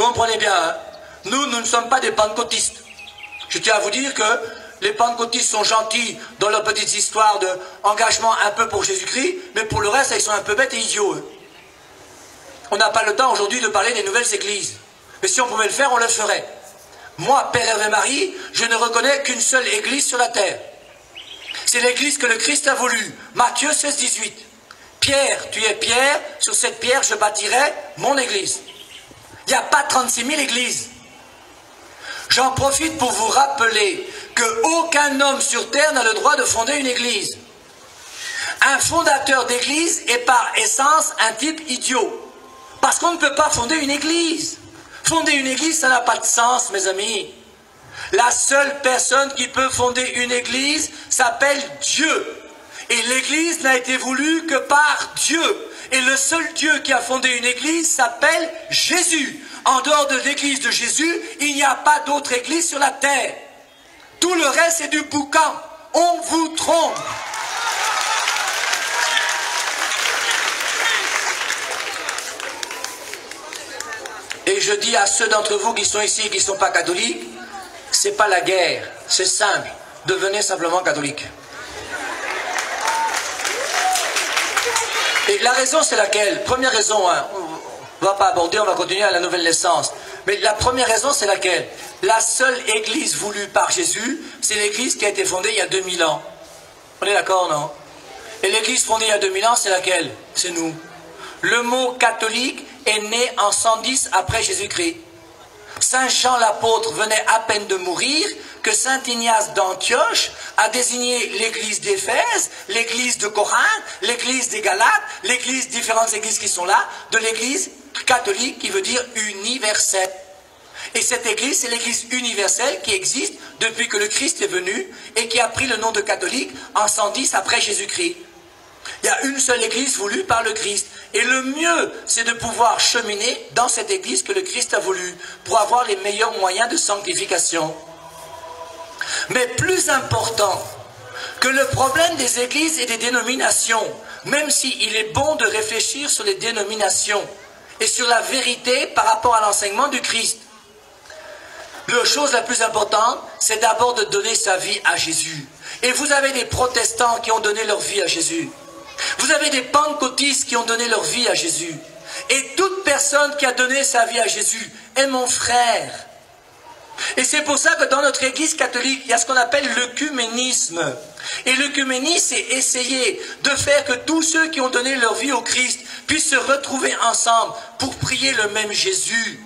comprenez bien, hein, nous ne sommes pas des pentecôtistes. Je tiens à vous dire que les pentecôtistes sont gentils dans leurs petites histoires d'engagement un peu pour Jésus-Christ, mais pour le reste, ils sont un peu bêtes et idiots. Hein. On n'a pas le temps aujourd'hui de parler des nouvelles églises. Mais si on pouvait le faire, on le ferait. Moi, Père Hervé Marie, je ne reconnais qu'une seule église sur la terre. C'est l'église que le Christ a voulu. Matthieu 16, 18. Pierre, tu es Pierre, sur cette pierre je bâtirai mon église. Il n'y a pas 36 000 églises. J'en profite pour vous rappeler qu'aucun homme sur terre n'a le droit de fonder une église. Un fondateur d'église est par essence un type idiot. Parce qu'on ne peut pas fonder une église. Fonder une église, ça n'a pas de sens, mes amis. La seule personne qui peut fonder une église s'appelle Dieu. Et l'église n'a été voulue que par Dieu. Et le seul Dieu qui a fondé une église s'appelle Jésus. En dehors de l'église de Jésus, il n'y a pas d'autre église sur la terre. Tout le reste est du boucan. On vous trompe. Et je dis à ceux d'entre vous qui sont ici et qui ne sont pas catholiques, c'est pas la guerre, c'est simple. Devenez simplement catholique. Et la raison, c'est laquelle? Première raison, hein, on ne va pas aborder, on va continuer à la nouvelle naissance. Mais la première raison, c'est laquelle? La seule église voulue par Jésus, c'est l'église qui a été fondée il y a 2000 ans. On est d'accord, non? Et l'église fondée il y a 2000 ans, c'est laquelle? C'est nous. Le mot catholique est né en 110 après Jésus-Christ. Saint Jean l'apôtre venait à peine de mourir que Saint Ignace d'Antioche a désigné l'église d'Éphèse, l'église de Corinthe, l'église des Galates, l'église, différentes églises qui sont là, de l'église catholique qui veut dire universelle. Et cette église, c'est l'église universelle qui existe depuis que le Christ est venu et qui a pris le nom de catholique en 110 après Jésus-Christ. Il y a une seule église voulue par le Christ. Et le mieux, c'est de pouvoir cheminer dans cette église que le Christ a voulu pour avoir les meilleurs moyens de sanctification. Mais plus important que le problème des églises et des dénominations, même s'il est bon de réfléchir sur les dénominations et sur la vérité par rapport à l'enseignement du Christ, la chose la plus importante, c'est d'abord de donner sa vie à Jésus. Et vous avez des protestants qui ont donné leur vie à Jésus. Vous avez des pentecôtistes qui ont donné leur vie à Jésus. Et toute personne qui a donné sa vie à Jésus est mon frère. Et c'est pour ça que dans notre église catholique, il y a ce qu'on appelle l'œcuménisme. Et l'œcuménisme, c'est essayer de faire que tous ceux qui ont donné leur vie au Christ puissent se retrouver ensemble pour prier le même Jésus.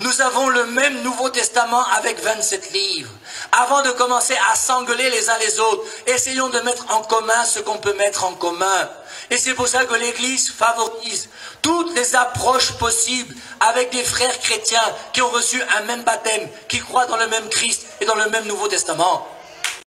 Nous avons le même Nouveau Testament avec 27 livres. Avant de commencer à s'engueuler les uns les autres, essayons de mettre en commun ce qu'on peut mettre en commun. Et c'est pour ça que l'Église favorise toutes les approches possibles avec des frères chrétiens qui ont reçu un même baptême, qui croient dans le même Christ et dans le même Nouveau Testament.